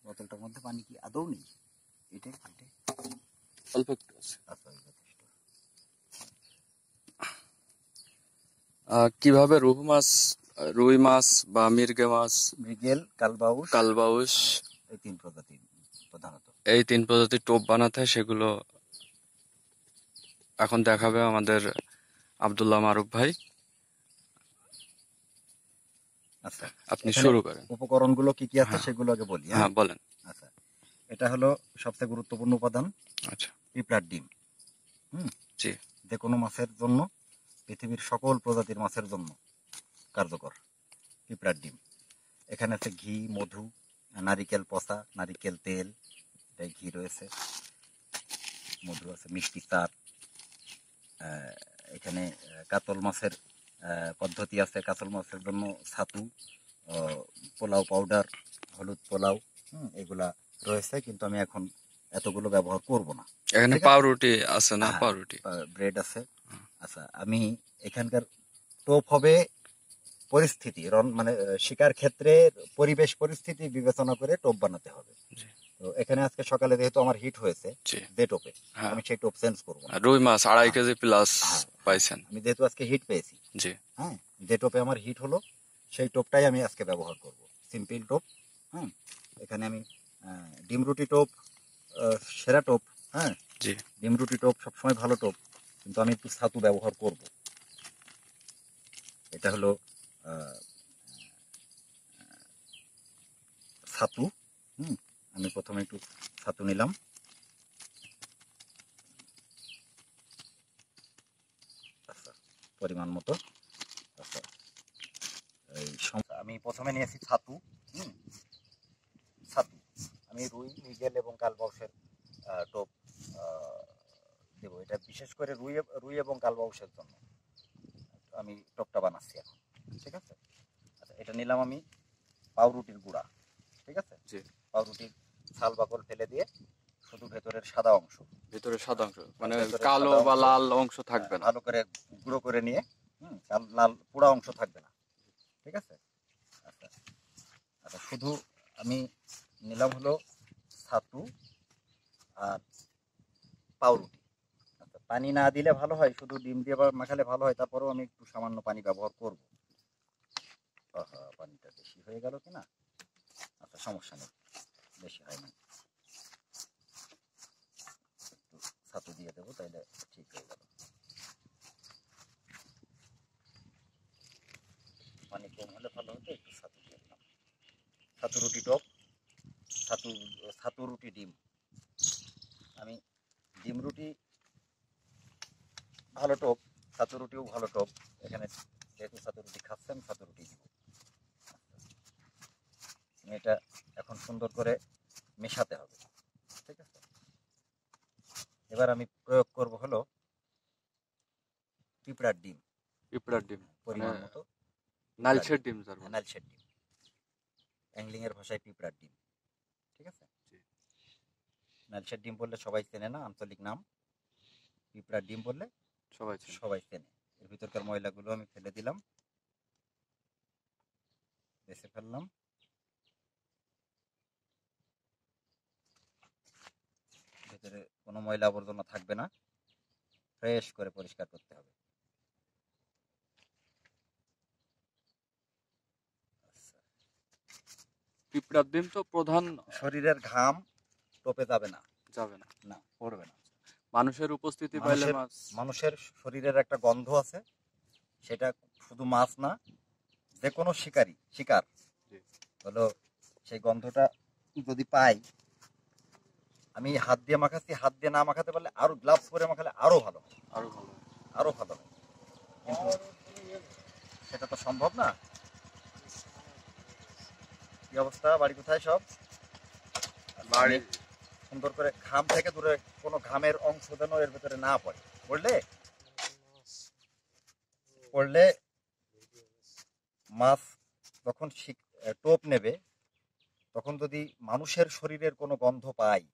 বোতলটার মধ্যে পানি কি আদৌ নেই? এটা অল্প একটু আছে। কিভাবে রুই মাছ বা মৃগেল, কালবাউস এই তিন প্রজাতির প্রধানত এই তিন প্রজাতির টোপ বানাতে হয় সেগুলো এখন দেখাবে আমাদের আব্দুল্লাহ মারুফ ভাই। আচ্ছা, আপনি শুরু করেন। উপকরণগুলো কি কি আছে সেগুলো আগে বলি। হ্যাঁ বলেন। আচ্ছা, এটা হলো সবচেয়ে গুরুত্বপূর্ণ উপাদান। আচ্ছা, পিঁপড়ার ডিম। জি। যে কোনো মাছের জন্য, পৃথিবীর সকল প্রজাতির মাছের জন্য কার্যকর পিঁপড়ার ডিম। এখানে আছে ঘি, মধু, নারিকেল পচা, নারিকেল তেল, এটাই ঘি রয়েছে, মধু আছে, মিষ্টি চার। এখানে কাতল মাছের পদ্ধতি আছে। কাতল মাছের জন্য ছাতু, পোলাও পাউডার, হলুদ পোলাও, এগুলা রয়েছে, কিন্তু আমি এখন এতগুলো ব্যবহার করব না। এখানে পাউরুটি আছে না? পাউরুটি, ব্রেড আছে। আচ্ছা, আমি এখানকার টোপ হবে পরিস্থিতি, মানে শিকার ক্ষেত্রে পরিবেশ পরিস্থিতি বিবেচনা করে টোপ বানাতে হবে। তো এখানে আজকে সকালে যেহেতু আমার হিট হয়েছে যে টোপে, আমি সেই টোপ চেঞ্জ করবো না। রুই মাছ 2.5 কেজি প্লাস পাইছেন। আমি যেহেতু আজকে হিট পেয়েছি, হ্যাঁ, যে টোপে আমার হিট হলো সেই টোপটাই আমি আজকে ব্যবহার করব, সিম্পল টোপ। এখানে আমি ডিম রুটি টোপ সেরা টোপ। ডিম রুটি টোপ সবসময় ভালো টোপ, কিন্তু আমি একটু ছাতু ব্যবহার করব। এটা হলো ছাতু। আমি প্রথমে একটু ছাতু নিলাম। আচ্ছা, পরিমাণ মতো। আচ্ছা, আমি প্রথমে নিয়েছি ছাতু। ছাতু আমি রুই, মৃগেল এবং কালবাউসের টোপ দেব। এটা বিশেষ করে রুই এবং কালবাউসের জন্য আমি টোপটা বানাচ্ছি এখন। ঠিক আছে। আচ্ছা, এটা নিলাম আমি পাউরুটির গুঁড়া। ঠিক আছে, পাউরুটির ছাল বাকল ফেলে দিয়ে শুধু ভেতরের সাদা অংশ, মানে কালো বা লাল অংশ থাকবে না, ভালো করে গুঁড়ো করে নিয়ে, লাল পোড়া অংশ থাকবে না। ঠিক আছে। আচ্ছা আচ্ছা, শুধু আমি নিলাম হলো ছাতু আর পাউরুটি। আচ্ছা, পানি না দিলে ভালো হয়, শুধু ডিম দিয়ে মাখালে ভালো হয়, তারপরেও আমি একটু সামান্য পানি ব্যবহার করব। পানিটা বেশি হয়ে গেল কিনা? আচ্ছা, সমস্যা নেই, বেশি হয় না। একটু ছাতু দিয়ে দেবো, তাইলে ঠিক হয়ে গেল। পানি কম হলে ভালো হতো, একটু ছাতু দিয়ে দিলাম। ছাতু রুটি টপ, ছাতু রুটি ডিম। আমি ডিম রুটি ভালো টোপ, ছাতু রুটিও ভালো টোপ। এখানে যেহেতু ছাতু রুটি খাচ্ছেন, ছাতু রুটি দিব। এটা এখন সুন্দর করে মেশাতে হবে। ঠিক আছে। এবার আমি প্রয়োগ করব হলো পিঁপড়ার ডিম। পরিমাণ মতো নালছের ডিম, অ্যাংলিং এর ভাষায় পিঁপড়ার ডিম। ঠিক আছে। নালছের ডিম বললে সবাই চেনে না, আঞ্চলিক নাম। পিঁপড়ার ডিম বললে সবাই চেনে। এর ভিতরকার ময়লাগুলো আমি ফেলে দিলাম, বেছে ফেললাম। ভেতরে কোনো ময়লা আবর্জনা থাকবে না, ফ্রেশ করে পরিষ্কার করতে হবে। পিঁপড়ার ডিম তো প্রধান। শরীরের ঘাম টোপে যাবে না, না পড়বে না। মানুষের উপস্থিতি পাইলে মানুষের শরীরের একটা গন্ধ আছে, সেটা শুধু মাছ না, যে কোনো শিকার হলো সেই গন্ধটা যদি পাই, আমি হাত দিয়ে মাখাচ্ছি, হাত দিয়ে না মাখাতে পারলে আরো গ্লাভস পরে মাখালে আরো ভালো হয়, কিন্তু সেটা তো সম্ভব না। কি অবস্থা? বাড়ি কোথায় সব? বাড়ি সুন্দর করে ঘাম থেকে দূরে, কোনো ঘামের অংশ যেন এর ভেতরে না পড়ে। পড়লে মাছ যখন টোপ নেবে, তখন যদি মানুষের শরীরের কোনো গন্ধ পায়,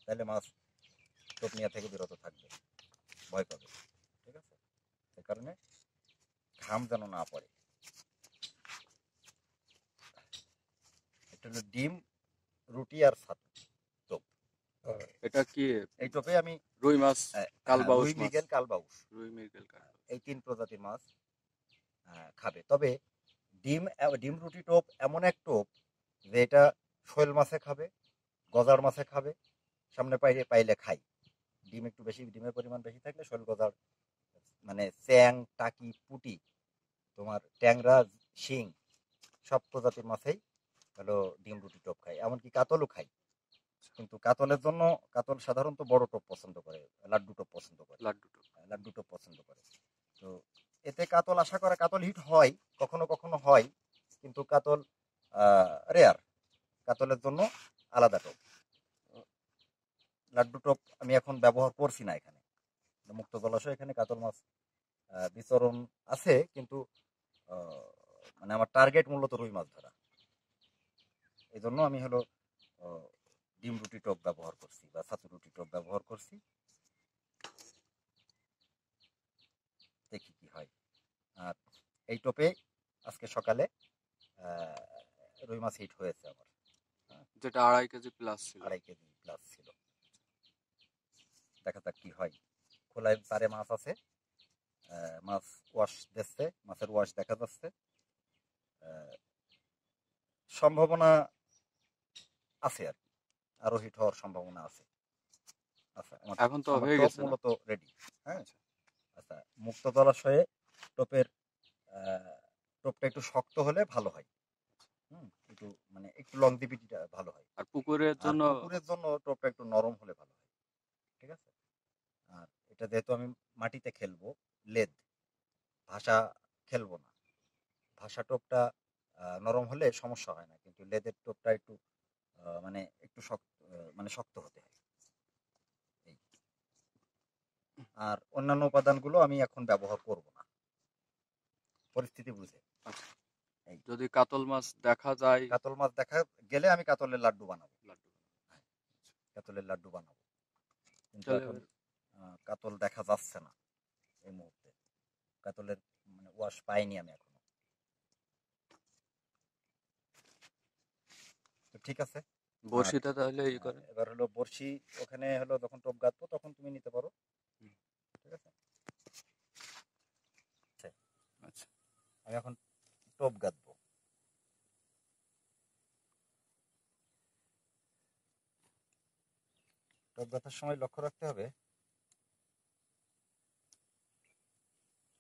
তাহলে মাছ টোপ নেওয়া থেকে বিরত থাকবে, ভয় পাবে। ঠিক আছে। সে কারণে ঘাম যেন না পড়ে। এটা হলো ডিম রুটি আর ছাতু টোপ। এটা কি এই টোপে আমি রুই মাছ, কালবাউস রুই, মাছ, মৃগেল, কালবাউস, রুই মৃগেল কালবাউস, এই 3 প্রজাতির মাছ খাবে। তবে ডিম রুটি টোপ এমন এক টোপ যে এটা শোল মাছে খাবে, গজার মাছে খাবে, সামনে পাইলে খাই। ডিম একটু বেশি, ডিমের পরিমাণ বেশি থাকলে শোল, গজার, মানে চ্যাং, টাকি, পুঁটি, তোমার ট্যাংরা, শিং, সব প্রজাতির মাছেই হলো ডিম রুটি টোপ খাই। এমনকি কাতলও খাই। কিন্তু কাতলের জন্য কাতল সাধারণত বড় টোপ পছন্দ করে, লাড্ডু টোপ পছন্দ করে, লাড্ডু টোপ পছন্দ করে। তো এতে কাতল আশা করে কাতল হিট হয়, কখনো কখনো হয়, কিন্তু কাতল রেয়ার। কাতলের জন্য আলাদা টোপ। লাড্ডু টোপ আমি এখন ব্যবহার করছি না এখানে, মুক্ত জলাশয়, এখানে কাতল মাছ বিচরণ আছে, কিন্তু মানে আমার টার্গেট মূলত রুই মাছ ধরা। এই জন্য আমি হলো ডিম রুটি টোপ ব্যবহার করছি বা ছাতু রুটি টোপ ব্যবহার করছি। দেখি কি হয়। আর এই টোপে আজকে সকালে রুই মাছ হিট হয়েছে আমার, যেটা 2.5 কেজি প্লাস ছিল। 2.5 কেজি প্লাস ছিল। দেখা যাক কি হয়। খোলায় পারে মাছ আছে, মাছ ওয়াশ দিচ্ছে, মাছের ওয়াশ দেখা যাচ্ছে। সম্ভাবনা আছে আর কি, আরো হিট হওয়ার সম্ভাবনা আছে। আচ্ছা, এখন তো আমার হয়ে টোপ গেছে মূলত রেডি। হ্যাঁ, আচ্ছা, মুক্ত জলাশয়ে টোপের টোপটা একটু শক্ত হলে ভালো হয়। একটু মানে একটু লংজিভিটিটা ভালো হয়। আর পুকুরের জন্য টোপটা একটু নরম হলে ভালো হয়। ঠিক আছে। আর এটা যেহেতু আমি মাটিতে খেলবো, লেদ ভাষা খেলবো না, ভাষা টোপটা নরম হলে সমস্যা হয় না, কিন্তু লেদের টোপটা একটু মানে একটু শক্ত, মানে শক্ত হতে হয়। আর অন্যান্য উপাদানগুলো আমি এখন ব্যবহার করব না, পরিস্থিতি বুঝে। যদি কাতল মাছ দেখা যায়, কাতল মাছ দেখা গেলে আমি কাতলের লাড্ডু বানাবো, কাতলের লাড্ডু বানাবো। কিন্তু এখন কাতল দেখা যাচ্ছে না এই মুহূর্তে, কাতলের মানে ওয়াশ পাইনি আমি এখনো। তো ঠিক আছে, বড়শিটা তাহলে ই করে। এবার হলো বড়শি ওখানে হলো যখন টোপ গাঁথবো তখন তুমি নিতে পারো। ঠিক আছে। আচ্ছা, আমি এখন টোপ গাঁথবো। টোপ গাঁথার সময় লক্ষ্য রাখতে হবে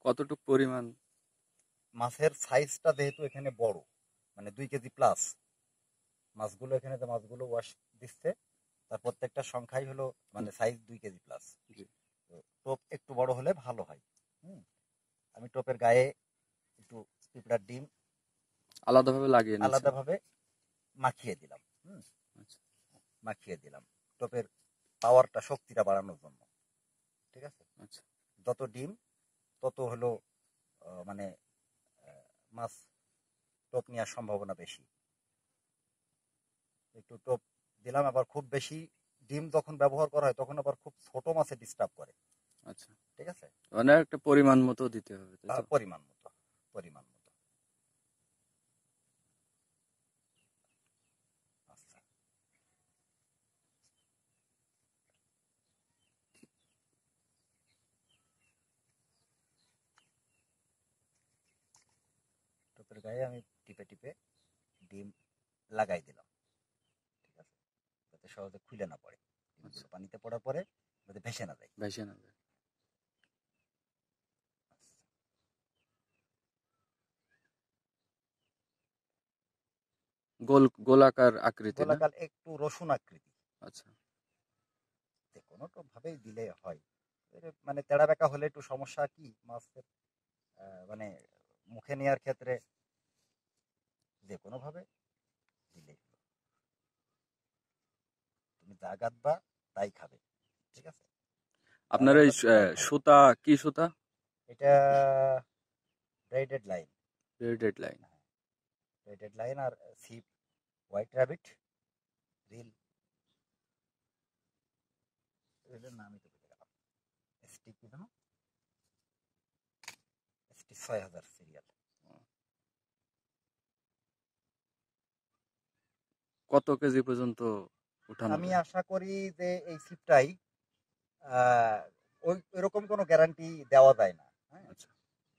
কতটুকু পরিমাণ মাছের সাইজটা, যেহেতু এখানে বড়, মানে 2 কেজি প্লাস মাছগুলো, এখানে যে মাছগুলো ওয়াশ দিচ্ছে তার প্রত্যেকটা সংখ্যাই হলো মানে সাইজ 2 কেজি প্লাস। টোপ একটু বড় হলে ভালো হয়। আমি টোপের গায়ে একটু পিঁপড়ার ডিম আলাদাভাবে মাখিয়ে দিলাম। মাখিয়ে দিলাম টোপের পাওয়ারটা, শক্তিটা বাড়ানোর জন্য। ঠিক আছে। যত ডিম তত হলো মানে মাছ টোপ নেওয়ার সম্ভাবনা বেশি। একটু টোপ দিলাম। আবার খুব বেশি ডিম যখন ব্যবহার করা হয় তখন আবার খুব ছোট মাছে ডিস্টার্ব করে। আচ্ছা, ঠিক আছে। মানে একটা পরিমাণ মতো দিতে হবে, পরিমাণ মতো। আচ্ছা, টোপের গায়ে আমি টিপে টিপে ডিম লাগাই দিলাম। ঠিক আছে, যাতে সহজে খুলে না পড়ে, পানিতে পড়ার পরে যাতে ভেসে না যায়। গোলাকার আকৃতি, গোলাকার একটু রসুন আকৃতি। আচ্ছা, কোনো ভাবেই দিলে হয়। মানে তেড়া বেঁকা হলে একটু সমস্যা, কি মাছের মানে মুখে নেওয়ার ক্ষেত্রে যে কোনো ভাবে দিলে তুমি যা গাঁথবা তাই খাবে। ঠিক আছে। আপনার এই সুতা কি সুতা? এটা ব্রেডেড লাইন। ব্রেডেড লাইন আর সিপ হোয়াইট র্যাবিট রিল, রিলের নামই তো ভুলে গেলাম। এসটি কি জানো, এসটি 6000 সিরিয়াল। কত কেজি পর্যন্ত উঠানো আমি যায়? আশা করি যে এই ছিপটাই ওই এরকম কোনো গ্যারান্টি দেওয়া যায় না। হ্যাঁ, আচ্ছা।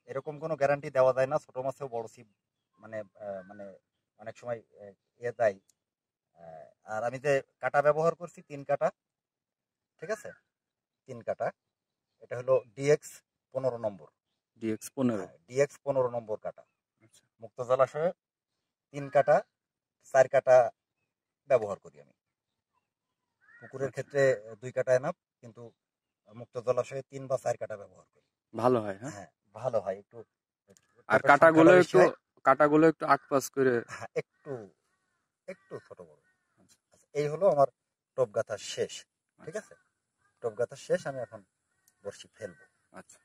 এরকম কোনো গ্যারান্টি দেওয়া যায় না। ছোট মাছেও বড় ছিপ মানে মানে অনেক সময় ইয়ে দেয়। আর আমি যে কাটা ব্যবহার করছি 3 কাটা, ঠিক আছে? 3 কাটা। এটা হলো ডিএক্স 15 নম্বর। ডিএক্স 15। হ্যাঁ, ডিএক্স 15 নম্বর কাটা। আচ্ছা। মুক্ত জলাশয়ে 3 কাটা, 4 কাটা ব্যবহার করি আমি। পুকুরের আচ্ছা। ক্ষেত্রে 2 কাটা এনাফ, কিন্তু মুক্ত জলাশয়ে 3 বা 4 কাটা ব্যবহার করি। ভালো হয়, হ্যাঁ। হ্যাঁ, ভালো হয় একটু, আর টোপের সংখ্যাটা বেশি হয়। কাটাগুলো একটু আকপাস করে। হ্যাঁ, একটু একটু ছোট বড়। আচ্ছা, এই হলো আমার টোপ গাথা শেষ। ঠিক আচ্ছা। আছে? টোপ গাথা শেষ, আমি এখন বড়শি ফেলবো। আচ্ছা।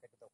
কেটে দাও।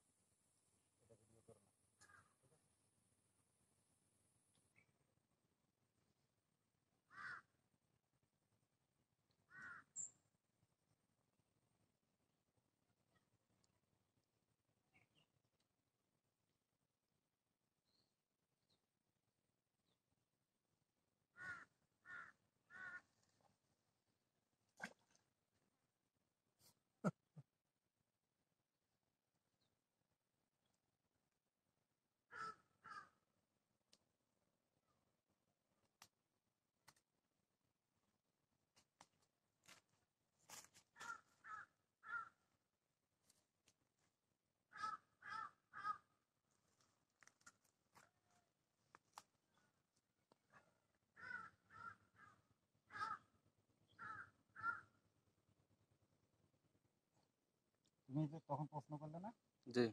তুমি যে তখন প্রশ্ন করলে না, জি।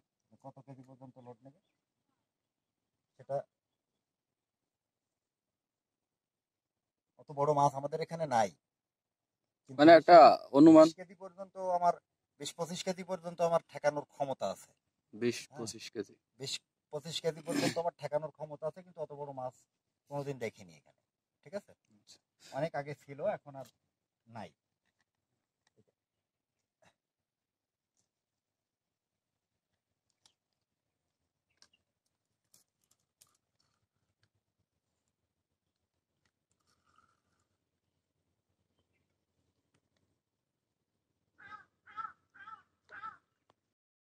কত কেজি পর্যন্ত লোড নেবে, সেটা অত বড় মাছ আমাদের এখানে নাই, কিন্তু মানে একটা অনুমান। 20 কেজি পর্যন্ত আমার, 20-25 কেজি পর্যন্ত আমার ঠেকানোর ক্ষমতা আছে। 20-25 কেজি। 20-25 কেজি পর্যন্ত আমার ঠেকানোর ক্ষমতা আছে, কিন্তু অত বড় মাছ কোনোদিন দেখিনি এখানে। ঠিক আছে? আচ্ছা। অনেক আগে ছিল, এখন আর